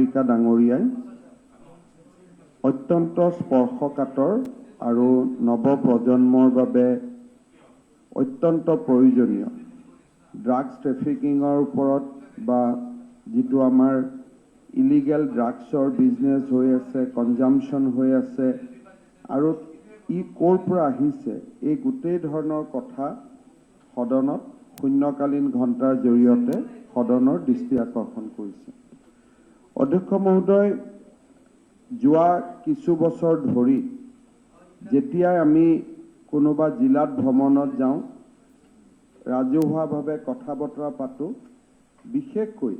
হাজৰিকা ডাঙৰীয়াই অত্যন্ত স্পৰ্শকাতৰ আৰু নৱপ্ৰজন্মৰ বাবে অত্যন্ত প্ৰয়োজনীয় ড্ৰাগছ ট্ৰেফিকিঙৰ ওপৰত বা যিটো আমাৰ ইলিগেল ড্ৰাগছৰ বিজনেছ হৈ আছে, কনজাম্পশ্যন হৈ আছে আৰু ই ক'ৰ পৰা আহিছে, এই গোটেই ধৰণৰ কথা সদনত শূন্যকালীন ঘণ্টাৰ জৰিয়তে সদনৰ দৃষ্টি আকৰ্ষণ কৰিছে। অধ্যক্ষ মহোদয়, যোৱা কিছু বছৰ ধৰি যেতিয়াই আমি কোনোবা জিলাত ভ্ৰমণত যাওঁ, ৰাজহুৱাভাৱে কথা বতৰা পাতোঁ, বিশেষকৈ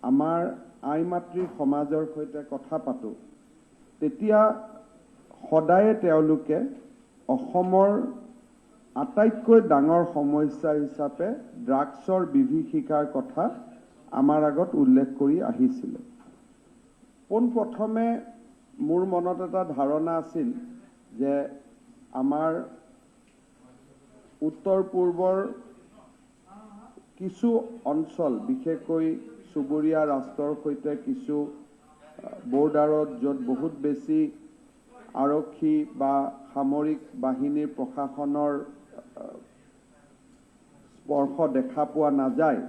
আমাৰ আই মাতৃ সমাজৰ সৈতে কথা পাতোঁ, তেতিয়া সদায়ে তেওঁলোকে অসমৰ আটাইতকৈ ডাঙৰ সমস্যা হিচাপে ড্ৰাগছৰ বিভীষিকাৰ কথা আমাৰ আগত উল্লেখ কৰি আহিছিলে। পোনপ্ৰথমে মোৰ মনত এটা ধাৰণা আছিল যে আমাৰ উত্তৰ পূৰ্বৰ কিছু অঞ্চল, বিশেষকৈ চুবুৰীয়া ৰাষ্ট্ৰৰ সৈতে কিছু বৰ্ডাৰত য'ত বহুত বেছি আৰক্ষী বা সামৰিক বাহিনীৰ প্ৰশাসনৰ স্পৰ্শ দেখা পোৱা নাযায়,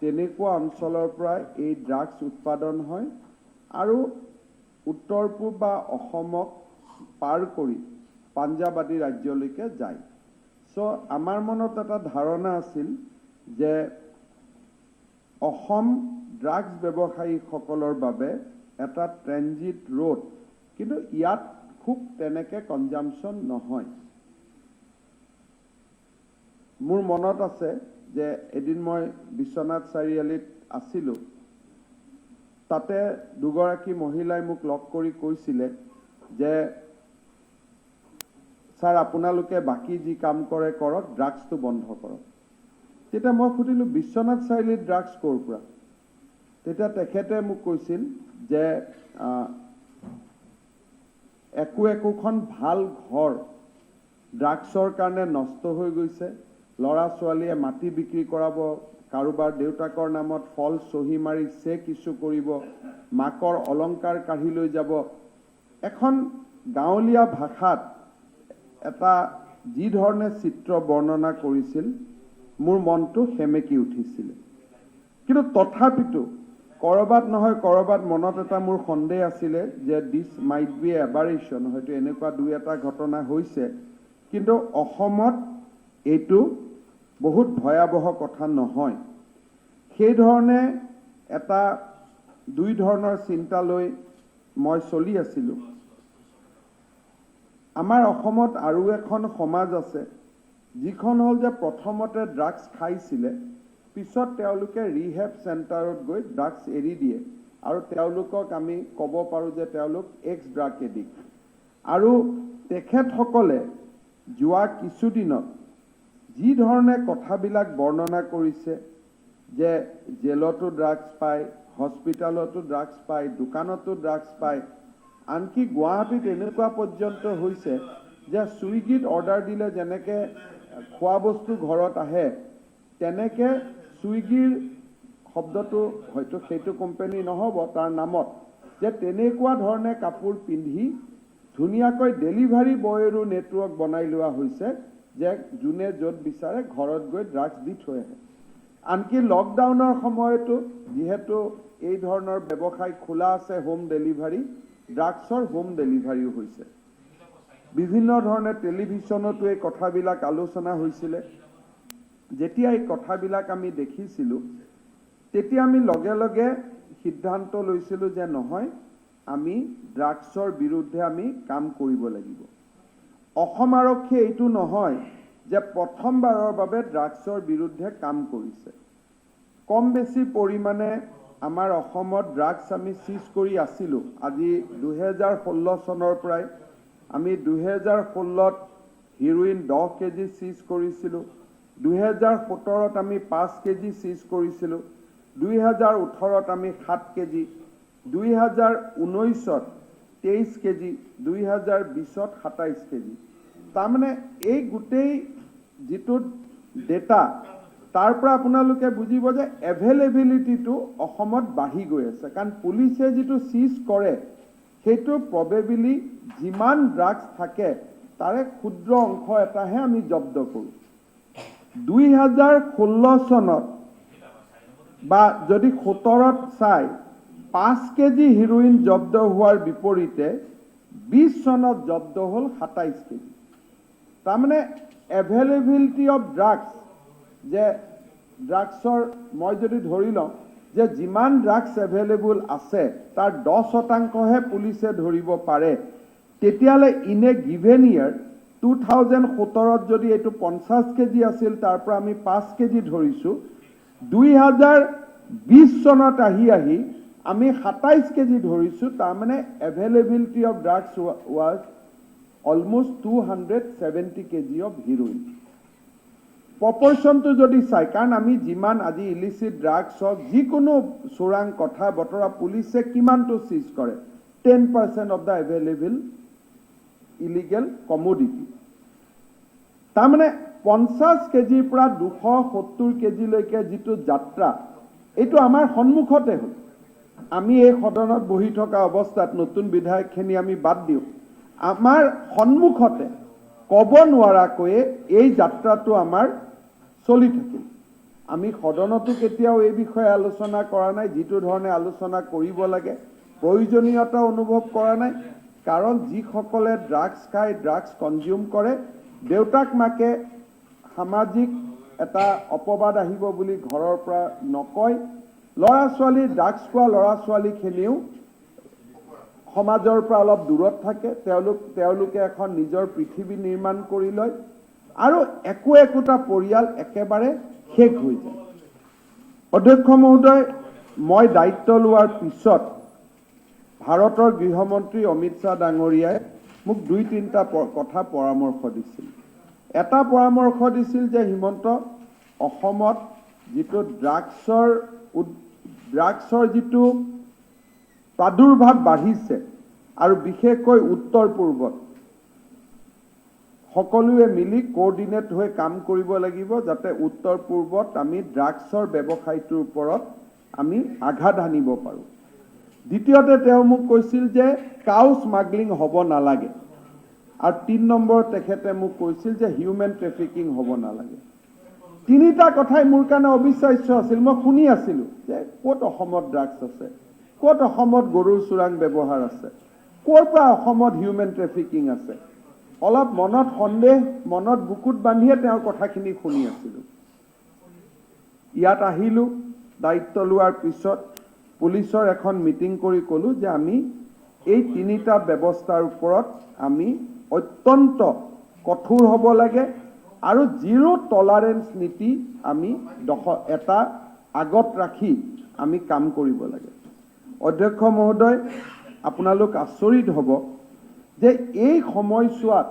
তেনেকুৱা অঞ্চলৰ পৰা এই ড্ৰাগছ উৎপাদন হয় আৰু উত্তৰ পূব বা অসমক পাৰ কৰি পাঞ্জাব আদি ৰাজ্যলৈকে যায়। চ' আমাৰ মনত এটা ধাৰণা আছিল যে অসম ড্ৰাগছ ব্যৱসায়ীসকলৰ বাবে এটা ট্ৰেনজিট ৰোড, কিন্তু ইয়াত খুব তেনেকৈ কনজাম্পশ্যন নহয়। মোৰ মনত আছে যে এদিন মই বিশ্বনাথ চাৰিআলিত আছিলোঁ, তাতে দুগৰাকী মহিলাই মোক লগ কৰি কৈছিলে যে ছাৰ, আপোনালোকে বাকী যি কাম কৰে কৰক, ড্ৰাগছটো বন্ধ কৰক। তেতিয়া মই সুধিলোঁ, বিশ্বনাথ চাৰিআলিত ড্ৰাগছ ক'ৰ পৰা? তেতিয়া তেখেতে মোক কৈছিল যে একোখন ভাল ঘৰ ড্ৰাগছৰ কাৰণে নষ্ট হৈ গৈছে। ল'ৰা ছোৱালীয়ে মাটি বিক্ৰী কৰাব, কাৰোবাৰ দেউতাকৰ নামত ফলছ চহী মাৰি চেক ইছ্যু কৰিব, মাকৰ অলংকাৰ কাঢ়ি লৈ যাব। এখন গাঁৱলীয়া ভাষাত এটা যি ধৰণে চিত্ৰ বৰ্ণনা কৰিছিল, মোৰ মনটো সেমেকি উঠিছিলে। কিন্তু তথাপিতো কৰবাত নহয় কৰবাত মনত এটা মোৰ সন্দেহ আছিলে যে দিছ মাইট বি এবাৰেশ্যন, হয়তো এনেকুৱা দুই এটা ঘটনা হৈছে, কিন্তু অসমত এইটো বহুত ভয়াৱহ কথা নহয়। সেই ধৰণে এটা দুই ধৰণৰ চিন্তা লৈ মই চলি আছিলোঁ। আমাৰ অসমত আৰু এখন সমাজ আছে, যিখন হ'ল যে প্ৰথমতে ড্ৰাগছ খাইছিলে, পিছত তেওঁলোকে ৰিহেব চেণ্টাৰত গৈ ড্ৰাগছ এৰি দিয়ে আৰু তেওঁলোকক আমি ক'ব পাৰোঁ যে তেওঁলোক এক্স ড্ৰাগ এডিক্ট। আৰু তেখেতসকলে যোৱা কিছুদিনত যি ধৰণে কথাবিলাক বৰ্ণনা কৰিছে যে জেলতো ড্ৰাগছ পায়, হস্পিটেলতো ড্ৰাগছ পায়, দোকানতো ড্ৰাগছ পায়, আনকি গুৱাহাটীত এনেকুৱা পৰ্যন্ত হৈছে যে ছুইগিত অৰ্ডাৰ দিলে যেনেকৈ খোৱা বস্তু ঘৰত আহে, তেনেকৈ ছুইগিৰ শব্দটো হয়তো সেইটো কোম্পানী নহ'ব তাৰ নামত, যে তেনেকুৱা ধৰণে কাপোৰ পিন্ধি ধুনীয়াকৈ ডেলিভাৰী বয়ৰো নেটৱৰ্ক বনাই লোৱা হৈছে যে যোনে য'ত বিচাৰে ঘৰত গৈ ড্ৰাগছ দি থৈ আহে। আনকি লকডাউনৰ সময়তো যিহেতু এই ধৰণৰ ব্যৱসায় খোলা আছে, হোম ডেলিভাৰী, ড্ৰাগছৰ হোম ডেলিভাৰীও হৈছে। বিভিন্ন ধৰণে টেলিভিশ্যনতো এই কথাবিলাক আলোচনা হৈছিলে। যেতিয়া এই কথাবিলাক আমি দেখিছিলোঁ, তেতিয়া আমি লগে লগে সিদ্ধান্ত লৈছিলোঁ যে নহয়, আমি ড্ৰাগছৰ বিৰুদ্ধে আমি কাম কৰিব লাগিব। অসম আৰক্ষীয়ে এইটো নহয় যে প্ৰথমবাৰৰ বাবে ড্ৰাগছৰ বিৰুদ্ধে কাম কৰিছে। কম বেছি পৰিমাণে আমাৰ অসমত ড্ৰাগছ আমি চিজ কৰি আছিলোঁ। আজি 2016 চনৰ পৰাই আমি 2016ত হিৰোইন 10 কেজি চিজ কৰিছিলোঁ, 2017ত আমি 5 কেজি চিজ কৰিছিলোঁ, 2018ত আমি 7 কেজি, 2019ত 23 কেজি, 2020ত 27 কেজি। তাৰমানে এই গোটেই যিটো ডেটা তাৰ পৰা আপোনালোকে বুজিব যে এভেইলেবিলিটিটো অসমত বাঢ়ি গৈ আছে, কাৰণ পুলিচে যিটো চিজ কৰে সেইটো প্ৰবেবিলি যিমান ড্ৰাগছ থাকে তাৰে ক্ষুদ্ৰ অংশ এটাহে আমি জব্দ কৰোঁ। 2016 চনত বা যদি 17ত চাই 5 কেজি হিৰোইন জব্দ হোৱাৰ বিপৰীতে 20 চনত জব্দ হ'ল 27 কেজি। তাৰমানে এভেইলেবিলিটি অফ ড্ৰাগছ, যে ড্ৰাগছৰ মই যদি ধৰি লওঁ যে যিমান ড্ৰাগছ এভেইলেবল আছে তাৰ 10%হে পুলিচে ধৰিব পাৰে, তেতিয়াহ'লে ইন এ গিভেন ইয়াৰ 2017ত যদি এইটো 50 কেজি আছিল তাৰ পৰা আমি 5 কেজি ধৰিছোঁ, 2020 চনত আহি আমি 27 কেজি ধৰিছোঁ। তাৰমানে availability of drugs was almost 270 KG of heroin. প্ৰপৰ্চনটো যদি চাই, কাৰণ আমি যিমান আজি ইলিচিট ড্ৰাগছ হওক যিকোনো চোৰাং কথা বতৰা পুলিচে কিমানটো চিজ কৰে, 10% of the available illegal commodity. তাৰমানে 50 কেজিৰ পৰা 270 কেজিলৈকে যিটো যাত্ৰা, এইটো আমাৰ সন্মুখতে হ'ল। আমি এই সদনত বহি থকা অৱস্থাত নতুন বিধায়কখিনি আমি বাদ দিওঁ, আমাৰ সন্মুখতে ক'ব নোৱাৰাকৈয়ে এই যাত্ৰাটো আমাৰ চলি থাকিল। আমি সদনতো কেতিয়াও এই বিষয়ে আলোচনা কৰা নাই, যিটো ধৰণে আলোচনা কৰিব লাগে প্ৰয়োজনীয়তা অনুভৱ কৰা নাই। কাৰণ যিসকলে ড্ৰাগছ খায়, ড্ৰাগছ কনজিউম কৰে, দেউতাক মাকে সামাজিক এটা অপবাদ আহিব বুলি ঘৰৰ পৰা নকয়। ল'ৰা ছোৱালী ড্ৰাগছ খোৱা ল'ৰা ছোৱালীখিনিও সমাজৰ পৰা অলপ দূৰত থাকে, তেওঁলোকে এখন নিজৰ পৃথিৱী নিৰ্মাণ কৰি লয় আৰু একোটা পৰিয়াল একেবাৰে শেষ হৈ যায়। অধ্যক্ষ মহোদয়, মই দায়িত্ব লোৱাৰ পিছত ভাৰতৰ গৃহমন্ত্ৰী অমিত শ্বাহ ডাঙৰীয়াই মোক 2-3টা কথা পৰামৰ্শ দিছিল। এটা পৰামৰ্শ দিছিল যে হিমন্ত, অসমত যিটো ড্ৰাগছৰ যিটো প্ৰাদুৰ্ভাৱ বাঢ়িছে আৰু বিশেষকৈ উত্তৰ পূৰ্বত, সকলোৱে মিলি কোঅৰ্ডিনেট হৈ কাম কৰিব লাগিব যাতে উত্তৰ পূৰ্বত আমি ড্ৰাগছৰ ব্যৱসায়টোৰ ওপৰত আমি আঘাত আনিব পাৰোঁ। দ্বিতীয়তে তেওঁ মোক কৈছিল যে কাউ স্মাগলিং হ'ব নালাগে, আৰু 3 নম্বৰ তেখেতে মোক কৈছিল যে হিউমেন ট্ৰেফিকিং হ'ব নালাগে। 3টা কথাই মোৰ কাৰণে অবিশ্বাস্য আছিল। মই শুনি আছিলোঁ যে ক'ত অসমত ড্ৰাগছ আছে, ক'ত অসমত গৰুৰ চোৰাং ব্যৱহাৰ আছে, ক'ৰ পৰা অসমত হিউমেন ট্ৰেফিকিং আছে। অলপ মনত সন্দেহ, মনত বুকুত বান্ধিয়ে তেওঁৰ কথাখিনি শুনি আছিলোঁ। ইয়াত আহিলোঁ, দায়িত্ব লোৱাৰ পিছত পুলিচৰ এখন মিটিং কৰি ক'লোঁ যে আমি এই 3টা ব্যৱস্থাৰ ওপৰত আমি অত্যন্ত কঠোৰ হ'ব লাগে আৰু জিৰ' টলাৰেঞ্চ নীতি আমি এটা আগত ৰাখি আমি কাম কৰিব লাগে। অধ্যক্ষ মহোদয়, আপোনালোক আচৰিত হ'ব যে এই সময়ছোৱাত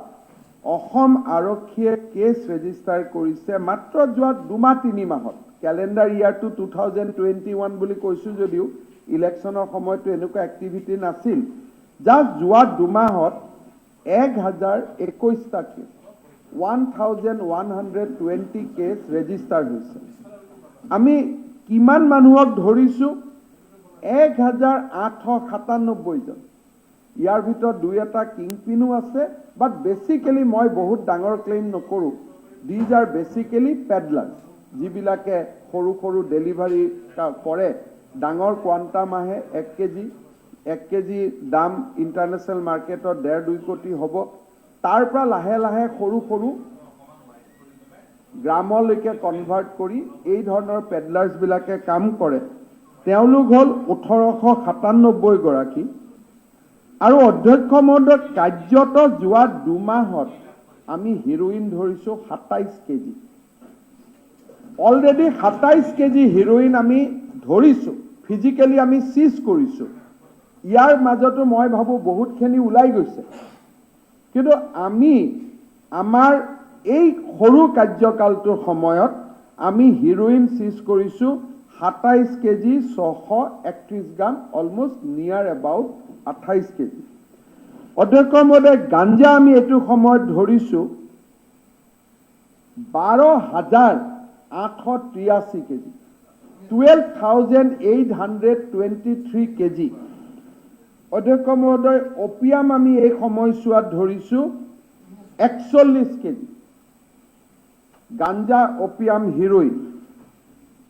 অসম আৰক্ষীয়ে কেছ ৰেজিষ্টাৰ কৰিছে মাত্ৰ যোৱা 2-3 মাহত। কেলেণ্ডাৰ ইয়াৰটো 2021 বুলি কৈছোঁ যদিও ইলেকশ্যনৰ সময়তো এনেকুৱা এক্টিভিটি নাছিল। জাষ্ট যোৱা 2 মাহত 1021টা কেছ, 1120 কেছ ৰেজিষ্টাৰ হৈছে। আমি কিমান মানুহক ধৰিছোঁ? 1897 জন। ইয়াৰ ভিতৰত 2-এটা কিংপিনো আছে, বাট বেচিকেলি মই বহুত ডাঙৰ ক্লেইম নকৰোঁ। দিজ আৰ বেচিকেলি পেডলাৰ্ছ, যিবিলাকে সৰু সৰু ডেলিভাৰী কৰে। ডাঙৰ কোৱাণ্টাম আহে, 1 কেজি দাম ইণ্টাৰনেশ্যনেল মাৰ্কেটত 1.5-2 কোটি হ'ব। তাৰ পৰা লাহে লাহে সৰু সৰু গ্ৰামলৈকে কনভাৰ্ট কৰি এই ধৰণৰ পেডলাৰ্ছবিলাকে কাম কৰে। তেওঁলোক হ'ল 1897 গৰাকী। আৰু অধ্যক্ষ মহোদয়, কাৰ্যত যোৱা 2 মাহত আমি হিৰোইন ধৰিছোঁ 27 কেজি। অলৰেডি 27 কেজি হিৰোইন আমি ধৰিছোঁ, ফিজিকেলি আমি চিজ কৰিছোঁ। ইয়াৰ মাজতো মই ভাবোঁ বহুতখিনি ওলাই গৈছে, কিন্তু আমি আমাৰ এই সৰু কাৰ্যকালটোৰ সময়ত আমি হিৰোইন চিজ কৰিছোঁ 27 কেজি 631 গ্ৰাম, অলমোষ্ট নিয়াৰ এবাউট 28 কেজি। অধ্যক্ষ মহোদয়, গাঞ্জা আমি এইটো সময়ত ধৰিছোঁ 12,000 883 কেজি 12,823 কেজি অধ্যক্ষ মহোদয় অপিয়াম আমি এই সময়ছোৱাত ধৰিছো 41 কেজি গাঞ্জা অপিয়াম হিৰোইন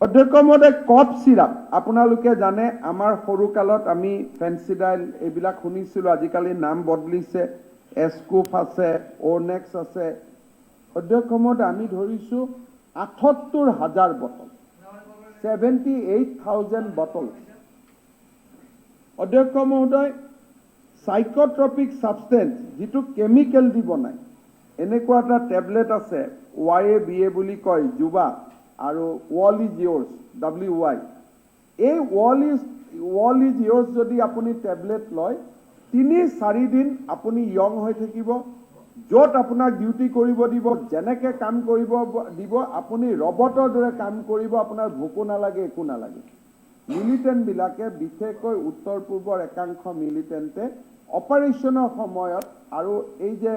অধ্যক্ষ মহোদয় কফ সিৰাপ আপোনালোকে জানে আমাৰ সৰু কালত আমি ফেন্সিডাইল এইবিলাক শুনিছিলো আজিকালি নাম বদলিছে এস্কুফ আছে ওনেক্স আছে অধ্যক্ষ মহোদয় আমি ধৰিছো ৭৮,০০০ বটল 78,000 বটল অধ্যক্ষ মহোদয় সাইকোট্ৰপিক সাবস্টেন্স যেটো কেমিক্যাল দি বনায় এনেকুৱা এটা ট্যাবলেট আছে YABA বুলি কয় যুবা আৰু ওয়াল ইজ ইয়োর্স WY এই ওয়াল ইজ ইয়োর্স যদি আপুনি ট্যাবলেট লয় ৩-৪ দিন আপুনি ইয়ং হৈ থাকিব যত আপোনাক ডিউটি কৰিব দিব যেনেকে কাম কৰিব দিব আপুনি ৰবটৰ দৰে কাম কৰিব আপোনাৰ ভোকো নালাগে একো নালাগে মিলিটেন্ট বিলাকে বিশেষকৈ উত্তৰ পূৰ্বৰ একাংশ মিলিটেন্টে অপাৰেশনৰ সময়ত আৰু এই যে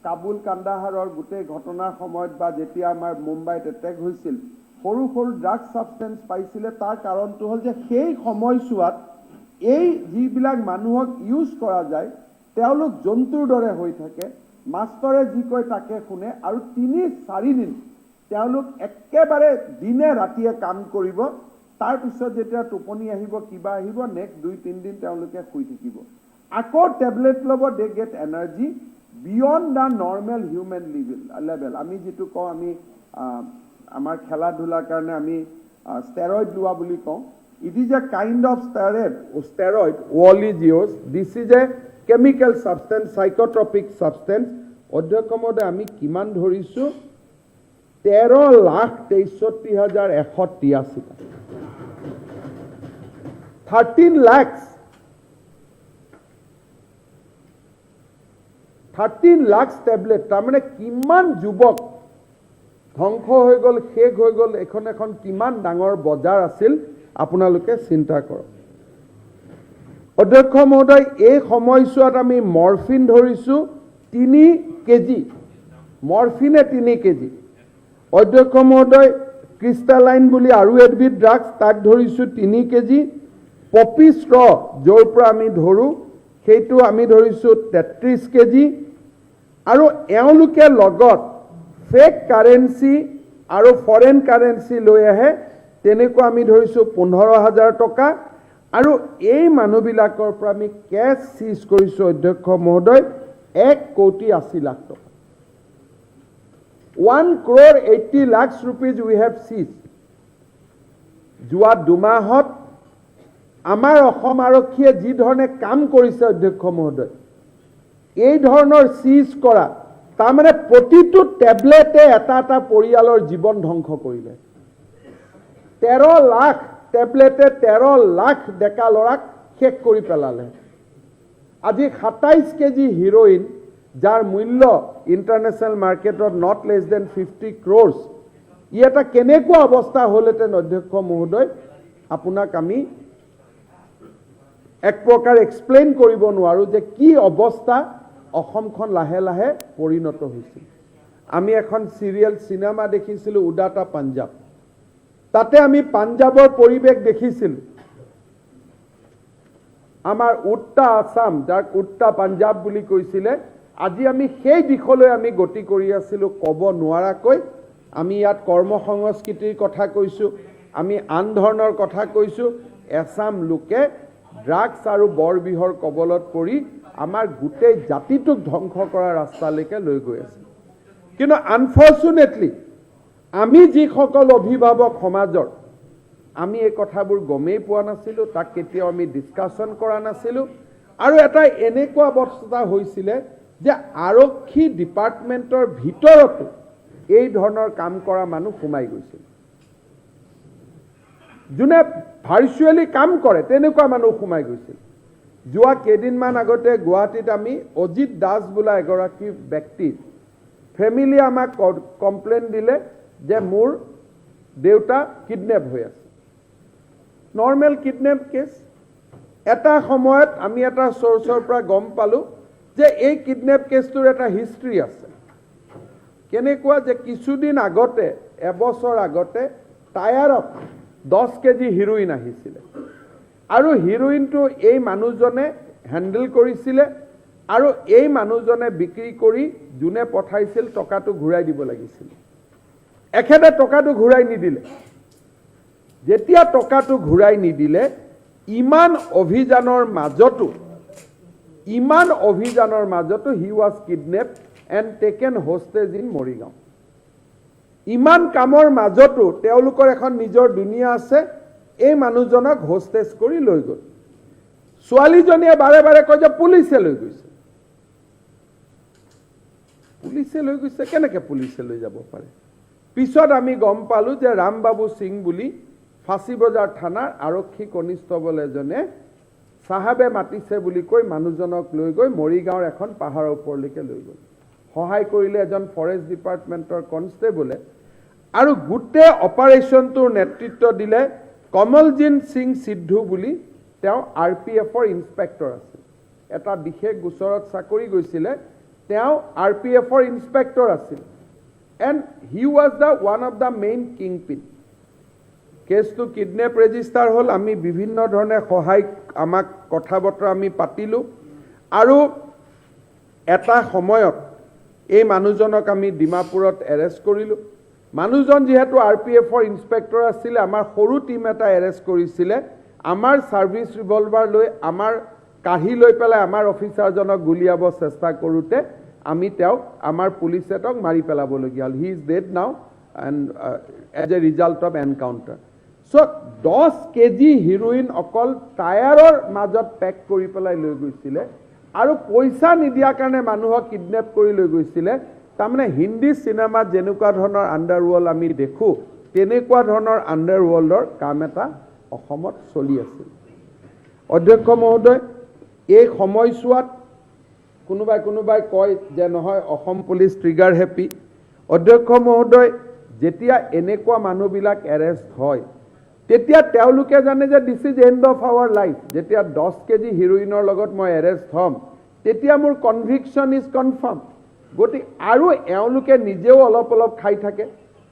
কাবুল কান্দাহাৰৰ গোটেই ঘটনাৰ সময়ত বা যেতিয়া আমাৰ মুম্বাইত এটেক হৈছিল সৰু সৰু ড্ৰাগছ সাবস্টেন্স পাইছিলে তাৰ কাৰণটো হল যে সেই সময়ছোৱাত এই যিবিলাক মানুহক ইউজ কৰা যায় তেওঁলোক জন্তুৰ দৰে হৈ থাকে মাষ্টৰে যি কয় তাকে শুনে আৰু ৩-৪ দিন তেওঁলোক একেবাৰে দিনে ৰাতিয়ে কাম কৰিব তাৰ পিছত যেতিয়া টোপনি আহিব কিবা আহিব নেক্সট 2-3 দিন তেওঁলোকে শুই থাকিব আকৌ ট্যাবলেট লব they get energy beyond the normal human level আমি যেটো কওঁ আমি আমাৰ খেলা ধুলাৰ কাৰণে আমি ষ্টেৰয়েড লোৱা বুলি কওঁ it is a kind of steroid all is yours this is a chemical substance psychotropic substance অধ্যক্ষ মহোদয় আমি কিমান ধৰিছো 13,63,183 13 lakhs tablet তাৰমানে কিমান যুৱক ধ্বংস হৈ গল শেষ হৈ গল এখন কিমান ডাঙৰ বজাৰ আছিল আপোনালোকে চিন্তা কৰক অধ্যক্ষ মহোদয় এই সময়ছোৱাত আমি মৰফিন ধৰিছো 3 কেজি মৰফিনে 3 কেজি অধ্যক্ষ মহোদয় ক্ৰিষ্টালাইন বুলি আৰু এডবিট ড্ৰাগছ তাক ধৰিছো 3 কেজি পপি ষ্ট্ৰ যৰ পৰা আমি ধৰো সেইটো আমি ধৰিছো 33 কেজি আৰু এওঁলোকে লগত ফেক কাৰেন্সি আৰু ফৰেন কাৰেন্সি লৈ আহে তেনেকুৱা আমি ধৰিছো 15,000 টকা আৰু এই মানুহবিলাকৰ পৰা আমি কেছ সিজ কৰিছো অধ্যক্ষ মহোদয় 1,80,00,000 টকা 1,80,00,000 rupees we have seized যোৱা দুমাহত আমাৰ অসম আৰক্ষীয়ে যি ধৰণে কাম কৰিছে অধ্যক্ষ মহোদয় এই ধৰণৰ সিজ কৰা তাৰমানে প্ৰতিটো ট্যাবলেটে এটা পৰিয়ালৰ জীৱন ধ্বংস কৰিলে 13 লাখ ট্যাবলেটে 13 লাখ ডেকা লৰাক শেষ কৰি পেলালে আজি 27 কেজি হিৰোইন যাৰ মূল্য ইন্টাৰনেশনাল মাৰ্কেটত নট লেছ দেন 50 crores ই এটা কেনেকুৱা অৱস্থা হলেতেন অধ্যক্ষ মহোদয় আপোনাক আমি এক প্ৰকাৰ এক্সপ্লেইন কৰিব নোৱাৰো যে কি অৱস্থা অসমখন লাহে লাহে পৰিণত হৈছিল আমি এখন সিৰিয়েল সিনেমা দেখিছিলো উডাটা পাঞ্জাব তাতে আমি পাঞ্জাবৰ পৰিবেশ দেখিছিলো আমাৰ উত্তা আসাম যাক উত্তা পাঞ্জাব বুলি কৈছিলে আজি আমি সেই দিশলৈ আমি গতি কৰি আছিলো কব নোৱাৰাকৈ আমি ইয়াত কৰ্ম সংস্কৃতিৰ কথা কৈছো আমি আন ধৰণৰ কথা কৈছো এছাম লোকে ড্ৰাগছ আৰু বৰবিহৰ কবলত পৰি আমাৰ গোটেই জাতিটোক ধ্বংস কৰা ৰাস্তালৈকে লৈ গৈ আছে কিন্তু আনফৰ্চুনেটলি আমি যি সকল অভিভাৱক সমাজৰ আমি এই কথাবোৰ গমেই পোৱা নাছিলো তাক কেতিয়াও আমি ডিসকাশন কৰা নাছিলো আৰু এটা এনেকুৱা অৱস্থা হৈছিল যে আৰক্ষী ডিপাৰ্টমেন্টৰ ভিতৰত এই ধৰণৰ কাম কৰা মানুহ সোমাই গৈছিল যোনে ভাৰ্চুৱেলি কাম কৰে তেনেকুৱা মানুহ সোমাই গৈছিল যোৱা কেইদিনমান আগতে গুৱাহাটীত আমি অজিত দাস বোলা এগৰাকী ব্যক্তি ফ্যামিলি আমাক কমপ্লেইন দিলে যে মোৰ দেউতা কিডন্যাপ হৈ আছে নৰ্মেল কিডন্যাপ কেছ এটা সময়ত আমি এটা সোৰ্সৰ পৰা গম পালো যে এই কিডন্যাপ কেছটোৰ এটা হিষ্ট্ৰী আছে কেনেকুৱা যে কিছুদিন আগতে এবছৰ আগতে টায়াৰত 10 কেজি হিৰোইন আহিছিলে আৰু হিৰোইনটো এই মানুহজনে হ্যান্ডেল কৰিছিলে আৰু এই মানুহজনে বিক্ৰী কৰি জুনে পঠাইছিল টকাটো ঘূৰাই দিব লাগিছিল এখেতে টকাটো ঘূৰাই নিদিলে যেতিয়া টকাটো ঘূৰাই নিদিলে ইমান অভিযানৰ মাজতো he was kidnapped and taken hostage in Morigaon ইমান কামৰ মাজতো তেওঁলোকৰ এখন নিজৰ দুনিয়া আছে এই মানুহজনক হোষ্টেজ কৰি লৈ গ'ল ছোৱালীজনীয়ে বাৰে বাৰে কয় যে পুলিচে লৈ গৈছে কেনেকৈ পুলিচে লৈ যাব পাৰে পিছত আমি গম পালো যে ৰামবাবু সিং বুলি ফাঁচী বজাৰ থানাৰ আৰক্ষী কনিষ্টবল এজনে সাহাবে মাতিছে বুলি কৈ মানুহজনক লৈ গৈ মৰিগাঁৱৰ এখন পাহাৰৰ ওপৰলৈকে লৈ গ'ল সহায় কৰিলে এজন ফৰেষ্ট ডিপাৰ্টমেণ্টৰ কনষ্টেবলে আৰু গোটেই অপাৰেশ্যনটোৰ নেতৃত্ব দিলে কমলজিৎ সিং সিদ্ধু বুলি তেওঁ আৰপিএফৰ ইন্সপেক্টৰ আছিল এটা বিশেষ গোচৰত চাকৰি গৈছিলে তেওঁ আৰপিএফৰ ইন্সপেক্টৰ আছিল and he was the one of the main kingpin কেছটো কিডনেপ ৰেজিষ্টাৰ হ'ল আমি বিভিন্ন ধৰণে সহায় আমাক কথা বতৰা আমি পাতিলোঁ আৰু এটা সময়ত এই মানুহজনক আমি ডিমাপুৰত এৰেষ্ট কৰিলোঁ মানুহজন যেহেতু আৰপিএফৰ ইন্সপেক্টৰ আছিলে আমাৰ সৰু টিম এটা এৰেষ্ট কৰিছিলে আমাৰ সাৰ্ভিস ৰিভলভাৰ লৈ আমাৰ কাঢ়ি লৈ পেলাই আমাৰ অফিচাৰজনক গুলিয়াব চেষ্টা কৰোঁতে আমি তেওঁক আমাৰ পুলিচে তেওঁক মাৰি পেলাবলগীয়া হ'ল he is dead now and as a result of encounter so 10 KG heroin অকল টায়াৰৰ মাজত পেক কৰি পেলাই লৈ গৈছিলে আৰু পইচা নিদিয়াৰ কাৰণে মানুহক কিডনেপ কৰি লৈ গৈছিলে তাৰমানে হিন্দী চিনেমাত যেনেকুৱা ধৰণৰ আণ্ডাৰৱৰ্ল্ড আমি দেখোঁ তেনেকুৱা ধৰণৰ আণ্ডাৰৱৰ্ল্ডৰ কাম এটা অসমত চলি আছিল অধ্যক্ষ মহোদয় এই সময়ছোৱাত কোনোবাই কয় যে নহয় অসম পুলিচ ট্ৰিগাৰ হেপী অধ্যক্ষ মহোদয় যেতিয়া এনেকুৱা মানুহবিলাক এৰেষ্ট হয় তেতিয়া তেওঁলোকে জানে যে this is end of our life যেতিয়া 10 কেজি হিৰোইনৰ লগত মই এৰেষ্ট হ'ম তেতিয়া মোৰ কনভিকশ্যন ইজ কনফাৰ্ম গতিকে আৰু এওঁলোকে নিজেও অলপ খাই থাকে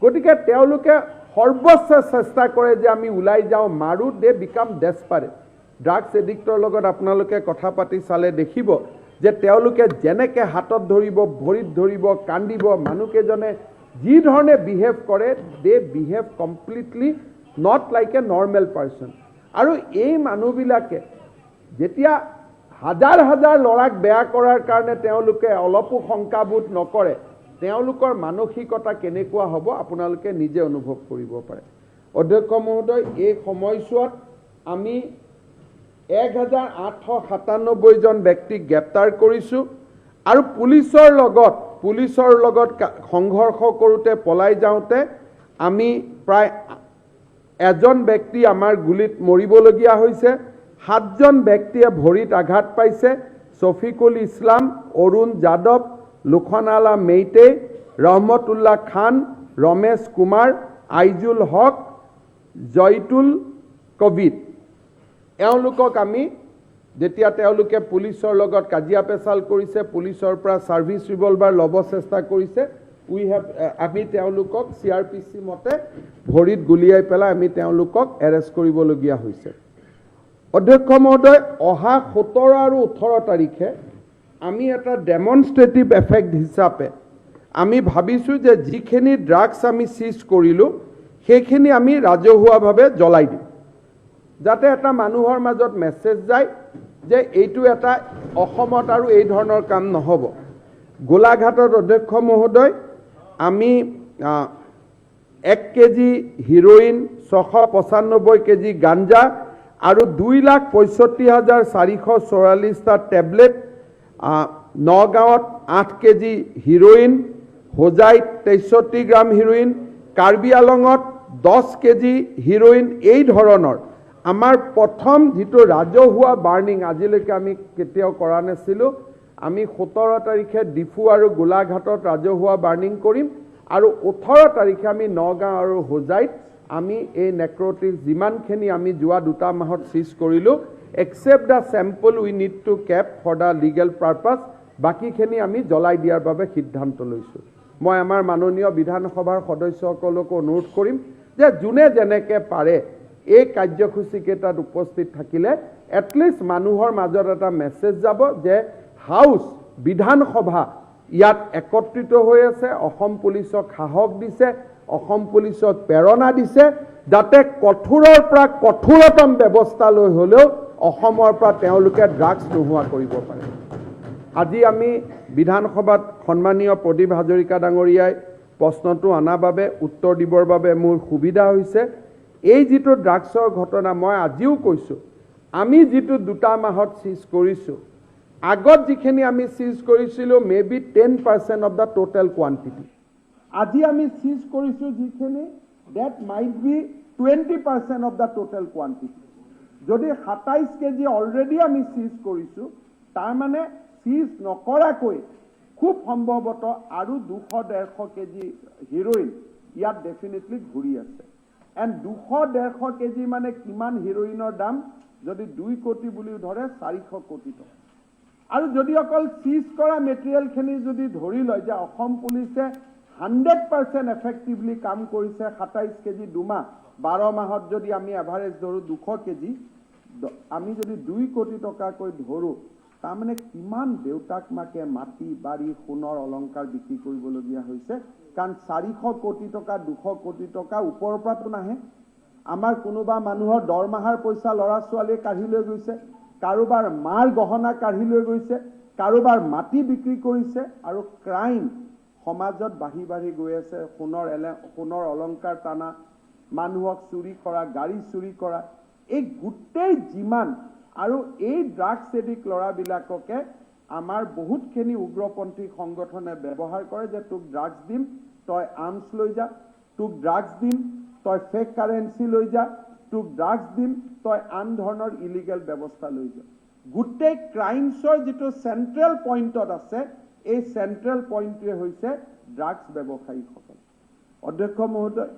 গতিকে তেওঁলোকে সৰ্বোচ্চ চেষ্টা কৰে যে আমি ওলাই যাওঁ মাৰো দে বিকাম ডেছপাৰেট ড্ৰাগছ এডিক্টৰ লগত আপোনালোকে কথা পাতি চালে দেখিব যে তেওঁলোকে যেনেকৈ হাতত ধৰিব ভৰিত ধৰিব কান্দিব মানুহকেইজনে যি ধৰণে বিহেভ কৰে they behave completely not like a normal person আৰু এই মানুহবিলাকে যেতিয়া হাজাৰ হাজাৰ ল'ৰাক বেয়া কৰাৰ কাৰণে তেওঁলোকে অলপো শংকাবোধ নকৰে তেওঁলোকৰ মানসিকতা কেনেকুৱা হ'ব আপোনালোকে নিজে অনুভৱ কৰিব পাৰে অধ্যক্ষ মহোদয় এই সময়ছোৱাত আমি 1897 জন ব্যক্তিক গ্ৰেপ্তাৰ কৰিছোঁ আৰু পুলিচৰ লগত সংঘৰ্ষ কৰোঁতে পলাই যাওঁতে আমি প্ৰায় এজন ব্যক্তি আমাৰ গুলিত মৰিবলগীয়া হৈছে 7 জন ব্যক্তিয়ে ভৰিত আঘাত পাইছে শফিকুল ইছলাম অৰুণ যাদৱ লুখনালা মেইতে ৰহমতুল্লাহ খান ৰমেশ কুমাৰ আইজুল হক জয়তুল কবিত এওঁলোকক আমি যেতিয়া তেওঁলোকে পুলিচৰ লগত কাজিয়া পেচাল কৰিছে পুলিচৰ পৰা সাৰ্ভিস ৰিভলভাৰ ল'ব চেষ্টা কৰিছে আমি তেওঁলোকক CRPC মতে ভৰিত গুলিয়াই পেলাই আমি তেওঁলোকক এৰেষ্ট কৰিবলগীয়া হৈছে অধ্যক্ষ মহোদয় অহা 17 আৰু 18 তাৰিখে আমি এটা ডেমনষ্ট্ৰেটিভ এফেক্ট হিচাপে আমি ভাবিছোঁ যে যিখিনি ড্ৰাগছ আমি সিজ কৰিলোঁ সেইখিনি আমি ৰাজহুৱাভাৱে জ্বলাই দিম যাতে এটা মানুহৰ মাজত মেছেজ যায় যে এইটো এটা অসমত আৰু এই ধৰণৰ কাম নহ'ব গোলাঘাটত অধ্যক্ষ মহোদয় আমি 1 কেজি হিৰোইন 695 কেজি গাঞ্জা আৰু 2,65,444টা টেবলেট নগাঁৱত 8 কেজি হিৰোইন হোজাইত 63 গ্ৰাম হিৰোইন কাৰ্বি আলঙত 10 কেজি হিৰোইন এই ধৰণৰ আমাৰ প্ৰথম যেটো ৰাজহুৱা বাৰ্নিং আজিলৈকে আমি কেতিয়াও কৰা নাছিলোঁ আমি 17 তাৰিখে ডিফু আৰু গোলাঘাটত ৰাজহুৱা বাৰ্নিং কৰিম আৰু 18 তাৰিখে আমি নগাঁও আৰু হোজাইত আমি এই নেক্ৰটিক্স যিমানখিনি আমি যোৱা 2 মাহত সিজ কৰিলোঁ except the sample we need to keep for the legal purpose বাকিখিনি আমি জ্বলাই দিয়াৰ বাবে সিদ্ধান্ত লৈছোঁ মই আমাৰ মাননীয় বিধানসভাৰ সদস্যসকলক অনুৰোধ কৰিম যে যোনে যেনেকৈ পাৰে এই কাৰ্যসূচীকেইটাত উপস্থিত থাকিলে এটলিষ্ট মানুহৰ মাজত এটা মেছেজ যাব যে হাউচ বিধানসভা ইয়াত একত্ৰিত হৈ আছে, অসম পুলিচক সাহস দিছে, অসম পুলিচক প্ৰেৰণা দিছে যাতে কঠোৰৰ পৰা কঠোৰতম ব্যৱস্থা লৈ হ'লেও অসমৰ পৰা তেওঁলোকে ড্ৰাগছ নোহোৱা কৰিব পাৰে। আজি আমি বিধানসভাত সন্মানীয় প্ৰদীপ হাজৰিকা ডাঙৰীয়াই প্ৰশ্নটো অনাৰ বাবে উত্তৰ দিবৰ বাবে মোৰ সুবিধা হৈছে। এই যিটো ড্ৰাগছৰ ঘটনা মই আজিও কৈছোঁ, আমি যিটো 2 মাহত চিজ কৰিছোঁ, আগত যিখিনি আমি চিজ কৰিছিলোঁ maybe 10% of the total quantity. আজি আমি চিজ কৰিছোঁ যিখিনি that might be 20% of the total quantity. যদি 27 কেজি অলৰেডি আমি চিজ কৰিছোঁ, তাৰমানে চিজ নকৰাকৈ খুব সম্ভৱত আৰু 200-150 কেজি হিৰ'ইন ইয়াত ডেফিনেটলি ঘূৰি আছে। এণ্ড 200-150 কেজি মানে কিমান হিৰ'ইনৰ দাম যদি 2 কোটি বুলি ধৰে 400 কোটি টকা। আৰু যদি অকল চিজ কৰা মেটেৰিয়েলখিনি যদি ধৰি লয় যে অসম পুলিচে 100% এফেক্টিভলি কাম কৰিছে, 27 কেজি 2 মাহ, 12 মাহত যদি আমি এভাৰেজ ধৰোঁ 200 কেজি, আমি যদি 2 কোটি টকাকৈ ধৰোঁ, তাৰমানে কিমান দেউতাক মাকে মাটি বাৰী সোণৰ অলংকাৰ বিক্ৰী কৰিবলগীয়া হৈছে। কাৰণ 400 কোটি টকা 200 কোটি টকা ওপৰৰ পৰাতো নাহে। আমাৰ কোনোবা মানুহৰ দৰমহাৰ পইচা ল'ৰা ছোৱালীয়ে কাঢ়ি লৈ গৈছে, কাৰোবাৰ মাৰ গহনা কাঢ়ি লৈ গৈছে, কাৰোবাৰ মাটি বিক্ৰী কৰিছে, আৰু ক্ৰাইম সমাজত বাঢ়ি বাঢ়ি গৈ আছে। সোণৰ অলংকাৰ টানা, মানুহক চুৰি কৰা, গাড়ী চুৰি কৰা, এই গোটেই যিমান, আৰু এই ড্ৰাগছ এডিক্ট ল'ৰাবিলাককে আমাৰ বহুতখিনি উগ্ৰপন্থী সংগঠনে ব্যৱহাৰ কৰে যে তোক ড্ৰাগছ দিম, তই আৰ্মছ লৈ যা, তোক ড্ৰাগছ দিম, তই ফেক কাৰেঞ্চি লৈ যা, তোক ড্ৰাগছ দিম, তই আন ধৰণৰ ইলিগেল ব্যৱস্থা লৈ যা। গোটেই ক্ৰাইমছৰ যিটো চেণ্ট্ৰেল পইণ্টত আছে, এই চেণ্ট্ৰেল পইণ্টটোৱে হৈছে ড্ৰাগছ ব্যৱসায়ীসকল। অধ্যক্ষ মহোদয়,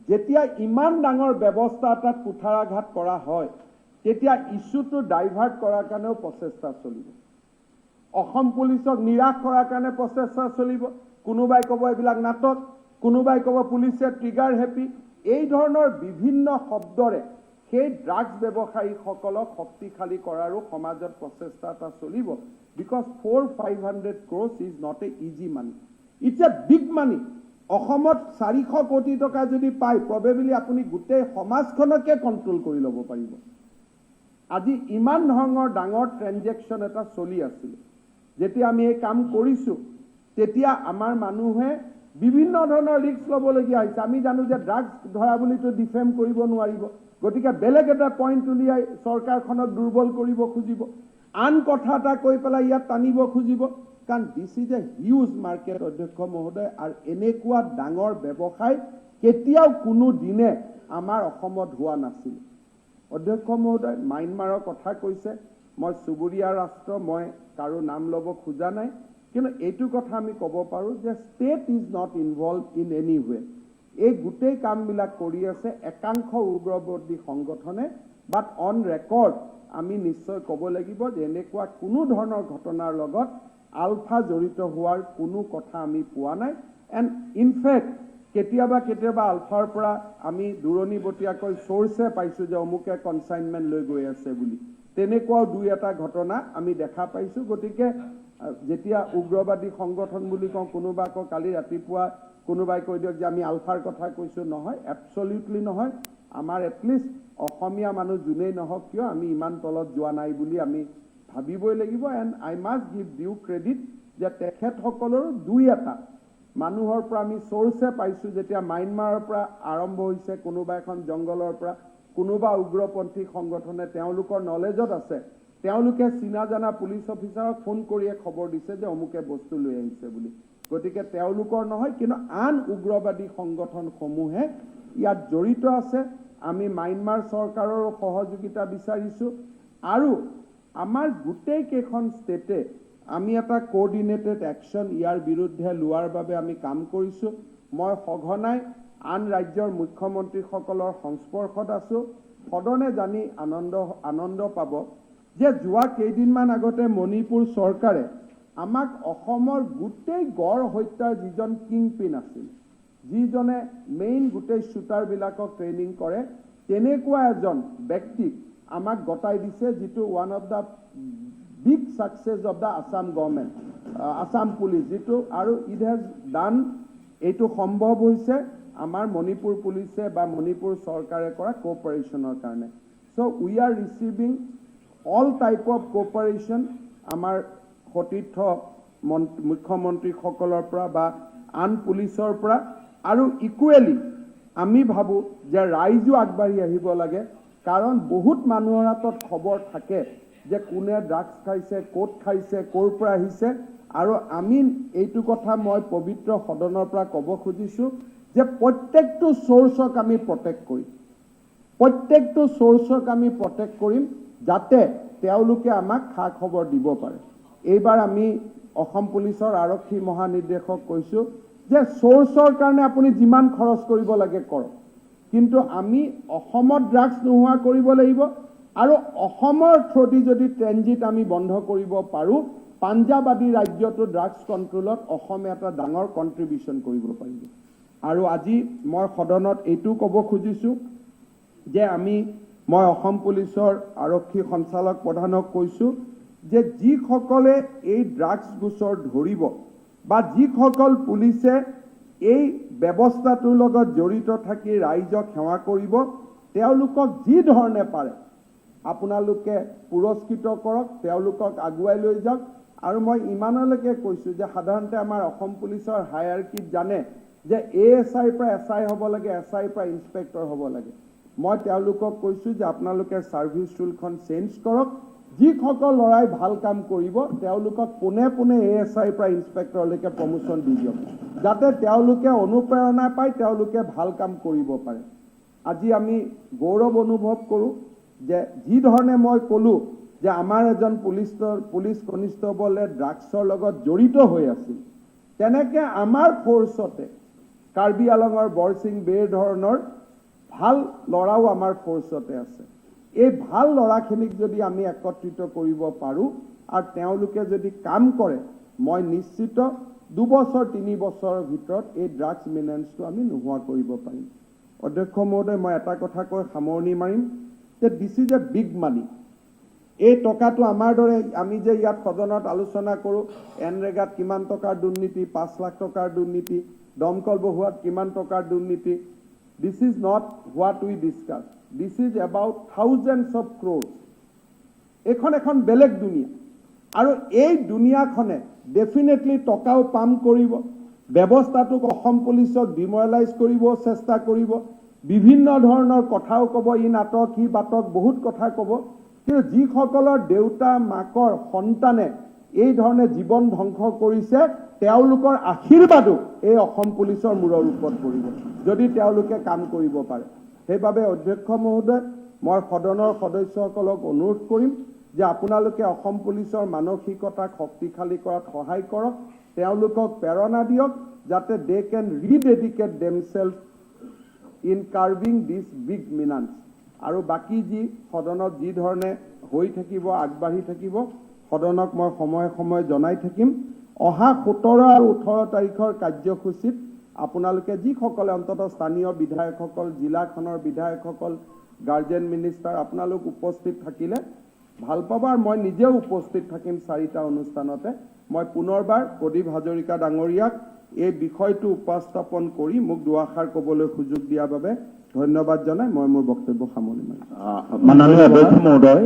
যেতিয়া ইমান ডাঙৰ ব্যৱস্থা এটাত কুঠাৰাঘাত কৰা হয়, তেতিয়া ইছ্যুটো ডাইভাৰ্ট কৰাৰ কাৰণেও প্ৰচেষ্টা চলিব। অসম পুলিচক নিৰাশ কৰাৰ কাৰণে প্ৰচেষ্টা চলিব। কোনোবাই ক'ব এইবিলাক নাটক, কোনোবাই ক'ব পুলিচে ট্ৰিগাৰ হেপী, এই ধৰণৰ বিভিন্ন শব্দৰে সেই ড্ৰাগছ ব্যৱসায়ীসকলক শক্তিশালী কৰাৰো সমাজত প্ৰচেষ্টা এটা চলিব। Because 400-500 crores is not a easy money, it's a big money. অসমত 400 কোটি টকা যদি পায়, প্ৰবেবলি আপুনি গোটেই সমাজখনকে কণ্ট্ৰল কৰি ল'ব পাৰিব। আজি ইমান ধৰণৰ ডাঙৰ ট্ৰেনজেকশ্যন এটা চলি আছিল। যেতিয়া আমি এই কাম কৰিছোঁ, তেতিয়া আমাৰ মানুহে বিভিন্ন ধৰণৰ ৰিস্ক ল'বলগীয়া হৈছে। আমি জানো যে ড্ৰাগছ ধৰা বুলিতো ডিফেম কৰিব নোৱাৰিব, গতিকে বেলেগ এটা পইণ্ট উলিয়াই চৰকাৰখনক দুৰ্বল কৰিব খুজিব, আন কথা এটা কৈ পেলাই ইয়াত টানিব খুজিব। কাৰণ this is a huge market অধ্যক্ষ মহোদয়, আৰু এনেকুৱা ডাঙৰ ব্যৱসায় কেতিয়াও কোনো দিনে আমাৰ অসমত হোৱা নাছিল। অধ্যক্ষ মহোদয়, ম্যানমাৰৰ কথা কৈছে, মই চুবুৰীয়া ৰাষ্ট্ৰ, মই কাৰো নাম ল'ব খোজা নাই, কিন্তু এইটো কথা আমি ক'ব পাৰোঁ যে state is not involve in any way. এই গোটেই কামবিলাক কৰি আছে একাংশ উগ্ৰপন্থী সংগঠনে, বাট অন ৰেকৰ্ড আমি নিশ্চয় ক'ব লাগিব যে এনেকুৱা কোনো ধৰণৰ ঘটনাৰ লগত আলফা জড়িত হোৱাৰ কোনো কথা আমি পোৱা নাই। এণ্ড ইনফেক্ট কেতিয়াবা আলফাৰ পৰা আমি দূৰণিবতীয়াকৈ চ'ৰ্চে পাইছোঁ যে অমুকে কনচাইনমেণ্ট লৈ গৈ আছে বুলি, তেনেকুৱাও 2-এটা ঘটনা আমি দেখা পাইছোঁ। গতিকে যেতিয়া উগ্ৰবাদী সংগঠন বুলি কওঁ, কোনোবা আকৌ কালি ৰাতিপুৱা কোনোবাই কৈ দিয়ক যে আমি আলফাৰ কথা কৈছোঁ, নহয়, এবছলিউটলি নহয়। আমাৰ এটলিষ্ট অসমীয়া মানুহ যোনেই নহওক কিয় আমি ইমান তলত যোৱা নাই বুলি আমি ভাবিবই লাগিব। And I must give due credit যে তেখেতসকলৰো 2-এটা মানুহৰ পৰা আমি চ'ৰ্চে পাইছোঁ, যেতিয়া ম্যানমাৰৰ পৰা আৰম্ভ হৈছে, কোনোবা এখন জংঘলৰ পৰা কোনোবা উগ্ৰপন্থী সংগঠনে তেওঁলোকৰ নলেজত আছে, তেওঁলোকে চিনা জানা পুলিচ অফিচাৰক ফোন কৰিয়ে খবৰ দিছে যে অমুকে বস্তু লৈ আহিছে বুলি। গতিকে তেওঁলোকৰ নহয়, কিন্তু আন উগ্ৰবাদী সংগঠনসমূহে ইয়াত জড়িত আছে। আমি ম্যানমাৰ চৰকাৰৰ সহযোগিতা বিচাৰিছোঁ, আৰু আমাৰ গোটেই কেইখন ষ্টেটে আমি এটা কোঅৰ্ডিনেটেড একশ্যন ইয়াৰ বিৰুদ্ধে লোৱাৰ বাবে আমি কাম কৰিছোঁ। মই সঘনাই আন ৰাজ্যৰ মুখ্যমন্ত্ৰীসকলৰ সংস্পৰ্শত আছোঁ। সদনে জানি আনন্দ পাব যে যোৱা কেইদিনমান আগতে মণিপুৰ চৰকাৰে আমাক অসমৰ গোটেই গড় হত্যাৰ যিজন কিংপিন আছিল, যিজনে মেইন গোটেই শ্বুটাৰবিলাকক ট্ৰেইনিং কৰে, তেনেকুৱা এজন ব্যক্তিক আমাক গতাই দিছে, যিটো one of the big success of the Assam government, Assam police, যিটো আৰু ইট হেজ ডান, এইটো সম্ভৱ হৈছে আমাৰ মণিপুৰ পুলিচে বা মণিপুৰ চৰকাৰে কৰা কোঅপাৰেশ্যনৰ কাৰণে। So' we are receiving all type of cooperation আমাৰ সতীৰ্থ মুখ্যমন্ত্ৰীসকলৰ পৰা বা আন পুলিচৰ পৰা, আৰু ইকুৱেলি আমি ভাবোঁ যে ৰাইজো আগবাঢ়ি আহিব লাগে, কাৰণ বহুত মানুহৰ হাতত খবৰ থাকে যে কোনে ড্ৰাগছ খাইছে, ক'ত খাইছে, ক'ৰ পৰা আহিছে, আৰু আমি এইটো কথা মই পবিত্ৰ সদনৰ পৰা ক'ব খুজিছোঁ যে প্ৰত্যেকটো চ'ৰ্চক আমি প্ৰটেক্ট কৰিম, প্ৰত্যেকটো চ'ৰ্চক আমি প্ৰটেক্ট কৰিম, যাতে তেওঁলোকে আমাক খা খবৰ দিব পাৰে। এইবাৰ আমি অসম পুলিচৰ আৰক্ষী মহানিৰ্দেশক কৈছোঁ যে চ'ৰ্চৰ কাৰণে আপুনি যিমান খৰচ কৰিব লাগে কৰক, কিন্তু আমি অসমত ড্ৰাগছ নোহোৱা কৰিব লাগিব, আৰু অসমৰ থ্ৰুদি যদি ট্ৰেনজিট আমি বন্ধ কৰিব পাৰোঁ, পাঞ্জাব আদি ৰাজ্যটো ড্ৰাগছ কণ্ট্ৰলত অসমে এটা ডাঙৰ কণ্ট্ৰিবিউশ্যন কৰিব পাৰিব। আৰু আজি মই সদনত এইটো ক'ব খুজিছোঁ যে মই অসম পুলিচৰ আৰক্ষী সঞ্চালক প্ৰধানক কৈছোঁ যে যিসকলে এই ড্ৰাগছ গোচৰ ধৰিব বা যিসকল পুলিচে এই ব্যৱস্থাটোৰ লগত জড়িত থাকি ৰাইজক সেৱা কৰিব, তেওঁলোকক যি ধৰণে পাৰে আপোনালোকে পুৰস্কৃত কৰক, তেওঁলোকক আগুৱাই লৈ যাওক। আৰু মই ইমানলৈকে কৈছোঁ যে সাধাৰণতে আমাৰ অসম পুলিচৰ হায়াৰকিত জানে যে ASIৰ পৰা SI হ'ব লাগে, SIৰ পৰা ইন্সপেক্টৰ হ'ব লাগে। মই তেওঁলোকক কৈছোঁ যে আপোনালোকে ছাৰ্ভিচ ৰুলখন চেঞ্জ কৰক, যিসকল ল'ৰাই ভাল কাম কৰিব তেওঁলোকক পোনে পোনে ASIৰ পৰা ইন্সপেক্টৰলৈকে প্ৰমোশ্যন দি দিয়ক, যাতে তেওঁলোকে অনুপ্ৰেৰণা পায়, তেওঁলোকে ভাল কাম কৰিব পাৰে। আজি আমি গৌৰৱ অনুভৱ কৰোঁ যে যি ধৰণে মই ক'লোঁ যে আমাৰ এজন পুলিচ কনিষ্টবলে ড্ৰাগছৰ লগত জড়িত হৈ আছিল, তেনেকৈ আমাৰ ফ'ৰ্চতে কাৰ্বি আলঙৰ বৰছিং বেৰ ধৰণৰ ভাল ল'ৰাও আমাৰ ফ'ৰ্চতে আছে। এই ভাল ল'ৰাখিনিক যদি আমি একত্ৰিত কৰিব পাৰোঁ আৰু তেওঁলোকে যদি কাম কৰে, মই নিশ্চিত 2 বছৰ 3 বছৰৰ ভিতৰত এই ড্ৰাগছ মেনেন্সটো আমি নোহোৱা কৰিব পাৰিম। অধ্যক্ষ মহোদয়, মই এটা কথা কৈ সামৰণি মাৰিম যে দিছ ইজ এ বিগ মানি। এই টকাটো আমাৰ দৰে আমি যে ইয়াত সদনত আলোচনা কৰোঁ, এনৰেগাত কিমান টকাৰ দুৰ্নীতি, 5 লাখ টকাৰ দুৰ্নীতি, দমকল বহুৱাত কিমান টকাৰ দুৰ্নীতি, this is not what we discuss, this is about thousands of crores. এইখন এখন বেলেগ দুনিয়া, আৰু এই দুনিয়াখনে ডেফিনেটলি টকাও পাম্প কৰিব, ব্যৱস্থাটোক অসম পুলিচক ডিমৰেলাইজ কৰিব চেষ্টা কৰিব, বিভিন্ন ধৰণৰ কথাও ক'ব, ই নাটক সি বাটক বহুত কথা ক'ব, কিন্তু যিসকলৰ দেউতা মাকৰ সন্তানে এই ধৰণে জীৱন ধ্বংস কৰিছে, তেওঁলোকৰ আশীৰ্বাদো এই অসম পুলিচৰ মূৰৰ ওপৰত পৰিব যদি তেওঁলোকে কাম কৰিব পাৰে। সেইবাবে অধ্যক্ষ মহোদয়, মই সদনৰ সদস্যসকলক অনুৰোধ কৰিম যে আপোনালোকে অসম পুলিচৰ মানসিকতাক শক্তিশালী কৰাত সহায় কৰক, তেওঁলোকক প্ৰেৰণা দিয়ক, যাতে দে কেন ৰিডেডিকেট দেমছেল্ফ ইন কাৰ্ভিং দিছ বিগ মিনান্স। আৰু বাকী যি সদনত যি ধৰণে হৈ থাকিব, আগবাঢ়ি থাকিব, সদনক মই সময়ে সময়ে জনাই থাকিম। অহা 17 আৰু 18 তাৰিখৰ কাৰ্যসূচীত আপোনালোকে যিসকলে অন্ততঃ স্থানীয় বিধায়কসকল, জিলাখনৰ বিধায়কসকল, গাৰ্জেন মিনিষ্টাৰ, আপোনালোক উপস্থিত থাকিলে ভাল পাব, আৰু মই নিজেও উপস্থিত থাকিম 4টা অনুষ্ঠানতে। মই পুনৰবাৰ প্ৰদীপ হাজৰিকা ডাঙৰীয়াক এই বিষয়টো উপস্থাপন কৰি মোক দুআষাৰ ক'বলৈ সুযোগ দিয়াৰ বাবে ধন্যবাদ জনাই মই মোৰ বক্তব্য সামৰণি মাৰিম। মাননীয় অধ্যক্ষ মহোদয়।